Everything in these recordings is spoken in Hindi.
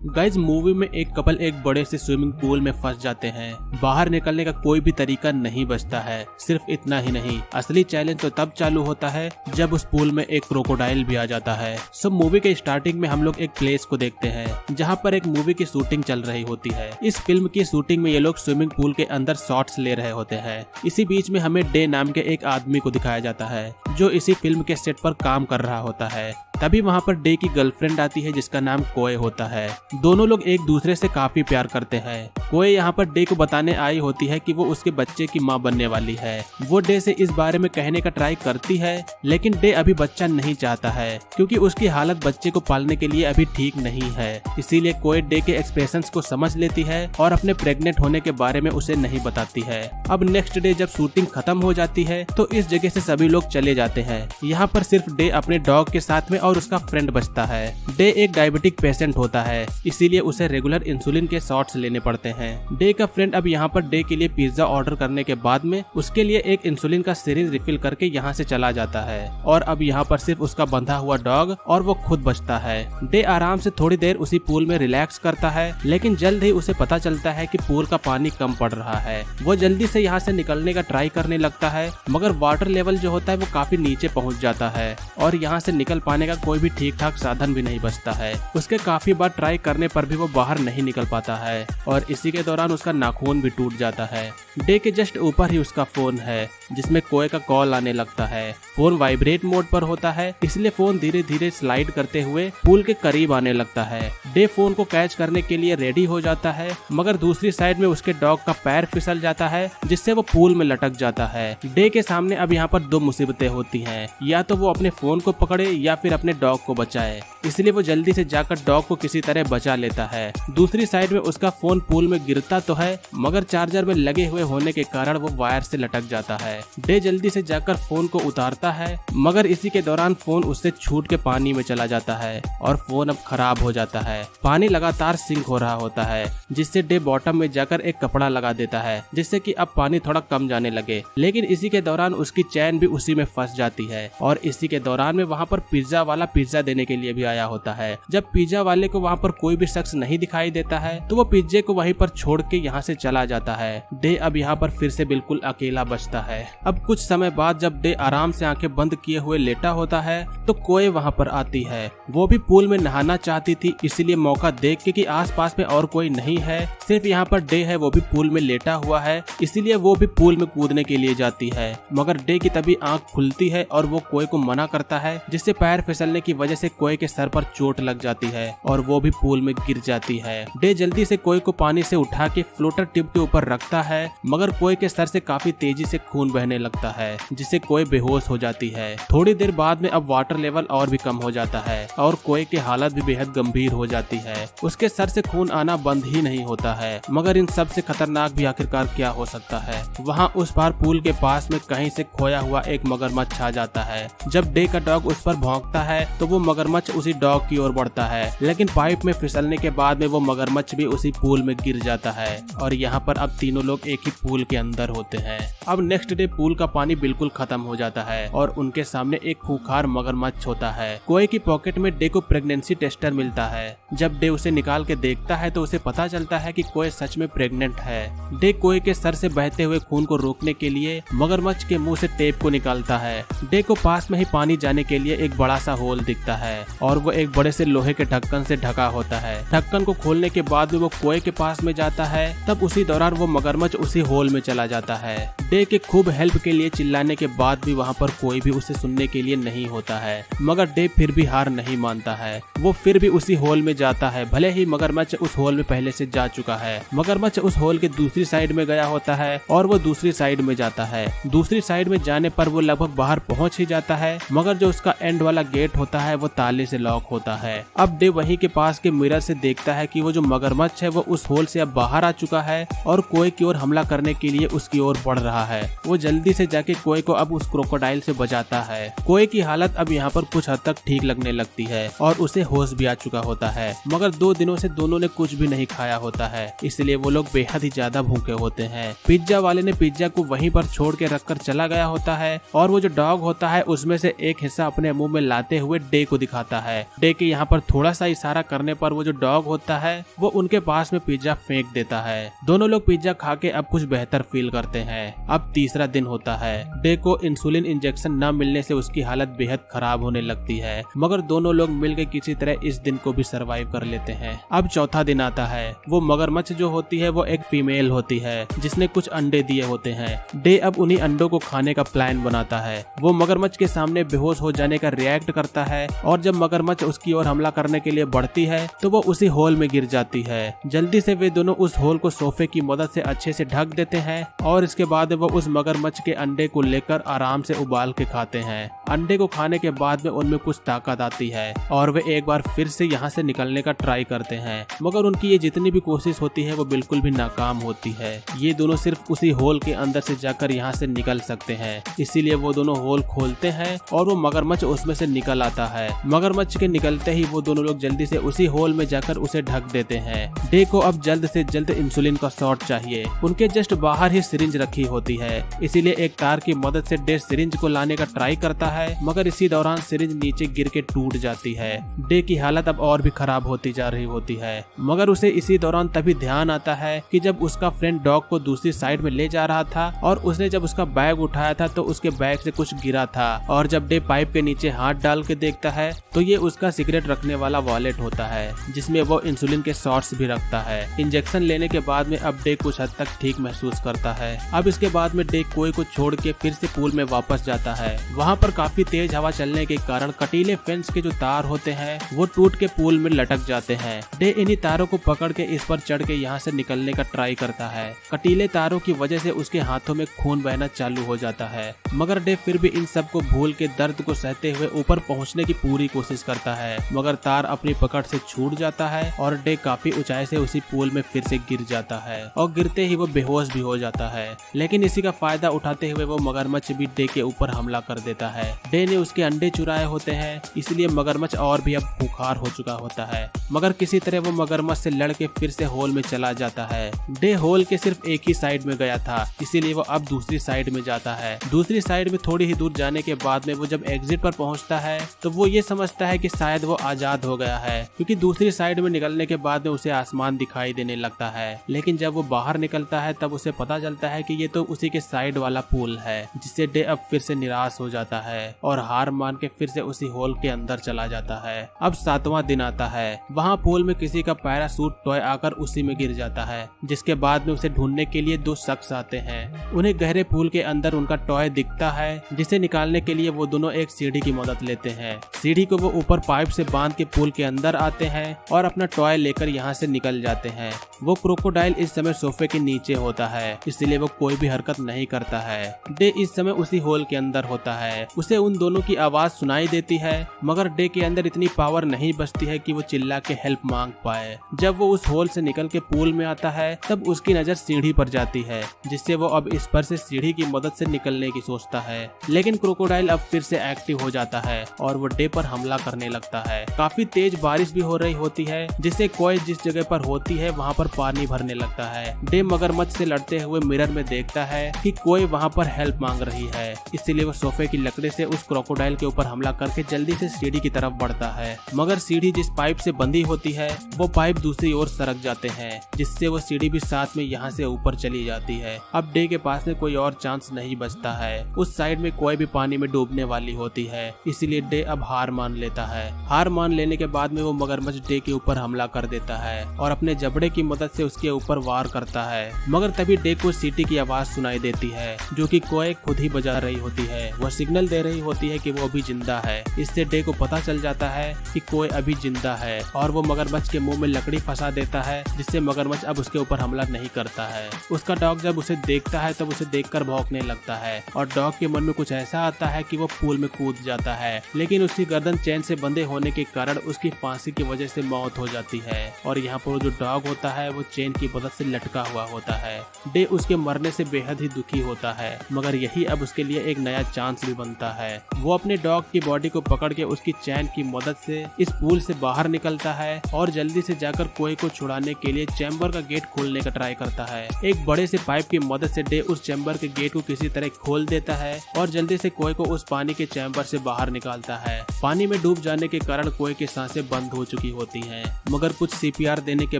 गाइज मूवी में एक कपल एक बड़े से स्विमिंग पूल में फंस जाते हैं। बाहर निकलने का कोई भी तरीका नहीं बचता है। सिर्फ इतना ही नहीं, असली चैलेंज तो तब चालू होता है जब उस पूल में एक क्रोकोडाइल भी आ जाता है। सो मूवी के स्टार्टिंग में हम लोग एक प्लेस को देखते हैं जहाँ पर एक मूवी की शूटिंग चल रही होती है। इस फिल्म की शूटिंग में ये लोग स्विमिंग पूल के अंदर शॉट्स ले रहे होते हैं। इसी बीच में हमें डे नाम के एक आदमी को दिखाया जाता है जो इसी फिल्म के सेट पर काम कर रहा होता है। तभी वहाँ पर डे की गर्लफ्रेंड आती है जिसका नाम कोए होता है। दोनों लोग एक दूसरे से काफी प्यार करते हैं। कोए यहाँ पर डे को बताने आई होती है कि वो उसके बच्चे की माँ बनने वाली है। वो डे से इस बारे में कहने का ट्राई करती है, लेकिन डे अभी बच्चा नहीं चाहता है क्योंकि उसकी हालत बच्चे को पालने के लिए अभी ठीक नहीं है। इसीलिए कोए डे के एक्सप्रेशंस को समझ लेती है और अपने प्रेग्नेंट होने के बारे में उसे नहीं बताती है। अब नेक्स्ट डे जब शूटिंग खत्म हो जाती है तो इस जगह से सभी लोग चले जाते हैं। यहाँ पर सिर्फ डे अपने डॉग के साथ में और उसका फ्रेंड बचता है। डे एक डायबिटिक पेशेंट होता है, इसीलिए उसे रेगुलर इंसुलिन के शॉट्स लेने पड़ते हैं। डे का फ्रेंड अब यहाँ पर डे के लिए पिज्जा ऑर्डर करने के बाद में उसके लिए एक इंसुलिन का सिरिंज रिफिल करके यहाँ से चला जाता है और अब यहाँ पर सिर्फ उसका बंधा हुआ डॉग और वो खुद बचता है। डे आराम से थोड़ी देर उसी पूल में रिलैक्स करता है, लेकिन जल्द ही उसे पता चलता है कि पूल का पानी कम पड़ रहा है। वो जल्दी से यहाँ से निकलने का ट्राई करने लगता है, मगर वाटर लेवल जो होता है वो काफी नीचे पहुँच जाता है और यहाँ से निकल पाने का कोई भी ठीक ठाक साधन भी नहीं बचता है। उसके काफी बार ट्राई करने पर भी वो बाहर नहीं निकल पाता है और इसी के दौरान उसका नाखून भी टूट जाता है। डे के जस्ट ऊपर ही उसका फोन है जिसमें कोए का कॉल आने लगता है। फोन वाइब्रेट मोड पर होता है, इसलिए फोन धीरे धीरे स्लाइड करते हुए पूल के करीब आने लगता है। डे फोन को कैच करने के लिए रेडी हो जाता है, मगर दूसरी साइड में उसके डॉग का पैर फिसल जाता है जिससे वो पूल में लटक जाता है। डे के सामने अब यहाँ पर दो मुसीबतें होती हैं, या तो वो अपने फोन को पकड़े या फिर अपने डॉग को बचाए। इसलिए वो जल्दी से जाकर डॉग को किसी तरह बचा लेता है। दूसरी साइड में उसका फोन पूल में गिरता तो है, मगर चार्जर में लगे हुए होने के कारण वो वायर से लटक जाता है। डे जल्दी से जाकर फोन को उतारता है, मगर इसी के दौरान फोन उससे छूट के पानी में चला जाता है और फोन अब खराब हो जाता है। पानी लगातार सिंक हो रहा होता है, जिससे डे बॉटम में जाकर एक कपड़ा लगा देता है जिससे कि अब पानी थोड़ा कम जाने लगे। लेकिन इसी के दौरान उसकी चैन भी उसी में फंस जाती है और इसी के दौरान में वहाँ पर पिज्जा वाला पिज्जा देने के लिए भी आया होता है। जब पिज्जा वाले को वहाँ पर कोई भी शख्स नहीं दिखाई देता है तो वो पिज्जे को वहीं पर छोड़ के यहाँ से चला जाता है। डे अब यहाँ पर फिर से बिल्कुल अकेला बचता है। अब कुछ समय बाद जब डे आराम से आंखें बंद किए हुए लेटा होता है तो कोए वहाँ पर आती है। वो भी पूल में नहाना चाहती थी, इसीलिए मौका देख के कि आसपास में और कोई नहीं है, सिर्फ यहाँ पर डे है, वो भी पूल में लेटा हुआ है, इसीलिए वो भी पूल में कूदने के लिए जाती है। मगर डे की तभी आंख खुलती है और वो कोए को मना करता है, जिससे पैर फिसलने की वजह से कोए के सर पर चोट लग जाती है और वो भी पूल में गिर जाती है। डे जल्दी से कोए को पानी से उठा के फ्लोटर टिप के ऊपर रखता है, मगर कोए के सर से काफी तेजी से खून बहने लगता है जिससे कोए बेहोश हो जाती है। थोड़ी देर बाद में अब वाटर लेवल और भी कम हो जाता है और कोए की हालत भी बेहद गंभीर हो जाती है। उसके सर से खून आना बंद ही नहीं होता है, मगर इन सब से खतरनाक भी आखिरकार क्या हो सकता है। वहाँ उस पार पूल के पास में कहीं से खोया हुआ एक मगरमच्छ आ जाता है। जब डे का डॉग उस पर भौंकता है तो वो मगरमच्छ उसी डॉग की ओर बढ़ता है, लेकिन पाइप में फिसलने के बाद में वो मगरमच्छ भी उसी पूल में गिर जाता है और यहाँ पर अब तीनों लोग एक ही पूल के अंदर होते हैं। अब नेक्स्ट डे पूल का पानी बिल्कुल खत्म हो जाता है और उनके सामने एक खूंखार मगरमच्छ होता है। कोए की पॉकेट में डे को प्रेगनेंसी टेस्टर मिलता है। जब डे उसे निकाल के देखता है तो उसे पता चलता है कि कोए सच में प्रेग्नेंट है। डे कोए के सर से बहते हुए खून को रोकने के लिए मगरमच्छ के मुंह से टेप को निकालता है। डे को पास में ही पानी जाने के लिए एक बड़ा सा होल दिखता है और वो एक बड़े से लोहे के ढक्कन से ढका होता है। ढक्कन को खोलने के बाद में वो कोए के पास में जाता है, तब उसी दौरान वो मगरमच्छ उसी होल में चला जाता है। डे के खूब हेल्प के लिए चिल्लाने के बाद भी वहाँ पर कोई भी उसे सुनने के लिए नहीं होता है, मगर डे फिर भी हार नहीं मानता है। वो फिर भी उसी होल में जाता है, भले ही मगरमच्छ उस होल में पहले से जा चुका है। मगरमच्छ उस होल के दूसरी साइड में गया होता है और वो दूसरी साइड में जाता है। दूसरी साइड में जाने पर वो लगभग बाहर पहुंच ही जाता है, मगर जो उसका एंड वाला गेट होता है वो ताले से लॉक होता है। अब डे वहीं के पास के मिरर से देखता है कि वो जो मगरमच्छ है वो उस होल से अब बाहर आ चुका है और कोए की ओर हमला करने के लिए उसकी ओर बढ़ रहा रहा है। वो जल्दी से जाके कोए को अब उस क्रोकोडाइल से बचाता है। कोए की हालत अब यहाँ पर कुछ हद तक ठीक लगने लगती है और उसे होश भी आ चुका होता है, मगर 2 दिनों से दोनों ने कुछ भी नहीं खाया होता है, इसलिए वो लोग बेहद ही ज्यादा भूखे होते हैं। पिज्जा वाले ने पिज्जा को वहीं पर छोड़ के रखकर चला गया होता है और वो जो डॉग होता है उसमें से एक हिस्सा अपने मुंह में लाते हुए डे को दिखाता है। डे के यहाँ पर थोड़ा सा इशारा करने पर वो जो डॉग होता है वो उनके पास में पिज्जा फेंक देता है। दोनों लोग पिज्जा खा के अब कुछ बेहतर फील करते हैं। अब तीसरा दिन होता है। डे को इंसुलिन इंजेक्शन न मिलने से उसकी हालत बेहद खराब होने लगती है, मगर दोनों लोग मिलकर किसी तरह इस दिन को भी सरवाइव कर लेते हैं। अब चौथा दिन आता है। वो मगरमच्छ जो होती है वो एक फीमेल होती है जिसने कुछ अंडे दिए होते हैं। डे अब उन्हीं अंडों को खाने का प्लान बनाता है। वो मगरमच्छ के सामने बेहोश हो जाने का रिएक्ट करता है और जब मगरमच्छ उसकी ओर हमला करने के लिए बढ़ती है तो वो उसी होल में गिर जाती है। जल्दी से वे दोनों उस होल को सोफे की मदद से अच्छे से ढक देते हैं और इसके बाद वो उस मगरमच्छ के अंडे को लेकर आराम से उबाल के खाते हैं। अंडे को खाने के बाद में उनमें कुछ ताकत आती है और वे एक बार फिर से यहाँ से निकलने का ट्राई करते हैं, मगर उनकी ये जितनी भी कोशिश होती है वो बिल्कुल भी नाकाम होती है। ये दोनों सिर्फ उसी होल के अंदर से जाकर यहाँ से निकल सकते हैं, इसीलिए वो दोनों होल खोलते हैं और वो मगरमच्छ उसमें से निकल आता है। मगरमच्छ के निकलते ही वो दोनों लोग जल्दी से उसी होल में जाकर उसे ढक देते हैं। डे को अब जल्द से जल्द इंसुलिन का शॉट चाहिए। उनके जस्ट बाहर ही सिरिंज रखी होती है, इसीलिए एक तार की मदद से डे सिरिंज को लाने का ट्राई करता है, मगर इसी दौरान सिरिंज नीचे गिर के टूट जाती है। डे की हालत अब और भी खराब होती जा रही होती है, मगर उसे इसी दौरान तभी ध्यान आता है कि जब उसका फ्रेंड डॉग को दूसरी साइड में ले जा रहा था और उसने जब उसका बैग उठाया था तो उसके बैग से कुछ गिरा था और जब डे पाइप के नीचे हाथ डाल के देखता है तो ये उसका सिगरेट रखने वाला वॉलेट होता है जिसमें वो इंसुलिन के शॉट्स भी रखता है। इंजेक्शन लेने के बाद में अब डे कुछ हद तक ठीक महसूस करता है। अब इसके बाद में डे कोए को छोड़ के फिर से पूल में वापस जाता है। वहाँ पर काफी तेज हवा चलने के कारण कटीले फेंस के जो तार होते हैं वो टूट के पूल में लटक जाते हैं। डे इन्हीं तारों को पकड़ के इस पर चढ़ के यहाँ से निकलने का ट्राई करता है। कटीले तारों की वजह से उसके हाथों में खून बहना चालू हो जाता है, मगर डे फिर भी इन सब को भूल के दर्द को सहते हुए ऊपर पहुँचने की पूरी कोशिश करता है, मगर तार अपनी पकड़ से छूट जाता है और डे काफी ऊंचाई से उसी पूल में फिर से गिर जाता है और गिरते ही वो बेहोश भी हो जाता है। लेकिन इसी का फायदा उठाते हुए वो मगरमच्छ भी डे के ऊपर हमला कर देता है। डे ने उसके अंडे चुराए होते हैं, इसलिए मगरमच्छ और भी अब भूखार हो चुका होता है, मगर किसी तरह वो मगरमच्छ से लड़ के फिर से होल में चला जाता है। डे होल के सिर्फ एक ही साइड में गया था, इसीलिए वो अब दूसरी साइड में जाता है। दूसरी साइड में थोड़ी ही दूर जाने के बाद में वो जब एग्जिट पर पहुंचता है तो वो ये समझता है कि शायद वो आजाद हो गया है, क्योंकि दूसरी साइड में निकलने के बाद में उसे आसमान दिखाई देने लगता है। लेकिन जब वो बाहर निकलता है तब उसे पता चलता है कि ये तो उसी के साइड वाला पूल है, जिससे डे अब फिर से निराश हो जाता है और हार मान के फिर से उसी होल के अंदर चला जाता है। अब 7वां दिन आता है। वहाँ पूल में किसी का पैरासूट टॉय आकर उसी में गिर जाता है, जिसके बाद में उसे ढूंढने के लिए 2 शख्स आते हैं। उन्हें गहरे पूल के अंदर उनका टॉय दिखता है, जिसे निकालने के लिए वो दोनों एक सीढ़ी की मदद लेते हैं। सीढ़ी को वो ऊपर पाइप से बांध के पूल के अंदर आते हैं और अपना टॉय लेकर यहाँ से निकल जाते हैं। वो क्रोकोडाइल इस समय सोफे के नीचे होता है, इसलिए वो कोई भी हरकत नहीं करता है। डे इस समय उसी होल के अंदर होता है। उसे उन दोनों की आवाज सुनाई देती है, मगर डे के अंदर इतनी पावर नहीं बचती है कि वो चिल्ला के हेल्प मांग पाए। जब वो उस होल से निकल के पूल में आता है तब उसकी नजर सीढ़ी पर जाती है, जिससे वो अब इस पर से सीढ़ी की मदद से निकलने की सोचता है। लेकिन क्रोकोडाइल अब फिर से एक्टिव हो जाता है और वो डे पर हमला करने लगता है। काफी तेज बारिश भी हो रही होती है, जिससे कोई जिस जगह पर होती है वहाँ पर पानी भरने लगता है। डे मगरमच्छ से लड़ते हुए मिरर में देखता है कि कोई वहाँ पर हेल्प मांग रही है, इसलिए वो सोफे की लकड़ी से उस क्रोकोडाइल के ऊपर हमला करके जल्दी से सीढ़ी की तरफ बढ़ता है। मगर सीढ़ी जिस पाइप से बंधी होती है वो पाइप दूसरी ओर सरक जाते हैं, जिससे वो सीढ़ी भी साथ में यहाँ से ऊपर चली जाती है। अब डे के पास में कोई और चांस नहीं बचता है। उस साइड में कोई भी पानी में डूबने वाली होती है, इसीलिए डे अब हार मान लेता है। हार मान लेने के बाद में वो मगरमच्छ डे के ऊपर हमला कर देता है और अपने जबड़े की मदद से उसके ऊपर वार करता है। मगर तभी डे को सीटी की आवाज सुनाई देती है, जो कि कोई खुद ही बजा रही होती है। वह सिग्नल दे रही होती है कि वो अभी जिंदा है। इससे डे को पता चल जाता है कि कोई अभी जिंदा है और वो मगरमच्छ के मुंह में लकड़ी फंसा देता है, जिससे मगरमच्छ अब उसके ऊपर हमला नहीं करता है। उसका डॉग जब उसे देखता है तब उसे देखकर भौंकने लगता है और डॉग के मन में कुछ ऐसा आता है कि वो पूल में कूद जाता है, लेकिन उसकी गर्दन चेन से बंधे होने के कारण उसकी फांसी की वजह से मौत हो जाती है और यहाँ पर जो डॉग होता है वो चेन की मदद से लटका हुआ होता है। डे उसके मरने से बेहद बेहद ही दुखी होता है, मगर यही अब उसके लिए एक नया चांस भी बनता है। वो अपने डॉग की बॉडी को पकड़ के उसकी चैन की मदद से इस पूल से बाहर निकलता है और जल्दी से जाकर कोई को छुड़ाने के लिए चैम्बर का गेट खोलने का ट्राई करता है। एक बड़े से पाइप की मदद से डे उस चैम्बर के गेट को किसी तरह खोल देता है और जल्दी से कोई को उस पानी के चैम्बर से बाहर निकालता है। पानी में डूब जाने के कारण कोई की सांसें बंद हो चुकी होती हैं, मगर कुछ CPR देने के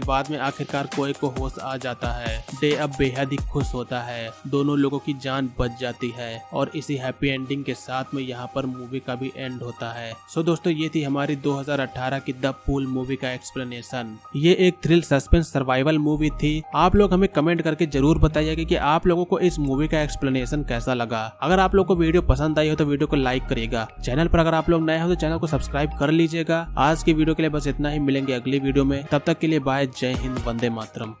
बाद में आखिरकार कोई को होश आ जाता है। डे अब बेहद ही खुश होता है, दोनों लोगों की जान बच जाती है और इसी हैप्पी एंडिंग के साथ में यहाँ पर मूवी का भी एंड होता है। सो दोस्तों, ये थी हमारी 2018 की द पूल मूवी का एक्सप्लेनेशन। ये एक थ्रिल सस्पेंस सर्वाइवल मूवी थी। आप लोग हमें कमेंट करके जरूर बताइएगा कि आप लोगों को इस मूवी का एक्सप्लेनेशन कैसा लगा। अगर आप लोग को वीडियो पसंद आई हो तो वीडियो को लाइक करिएगा। चैनल पर अगर आप लोग नए हो तो चैनल को सब्सक्राइब कर लीजिएगा। आज की वीडियो के लिए बस इतना ही, मिलेंगे अगली वीडियो में। तब तक के लिए बाय, जय हिंद, वंदे मातरम।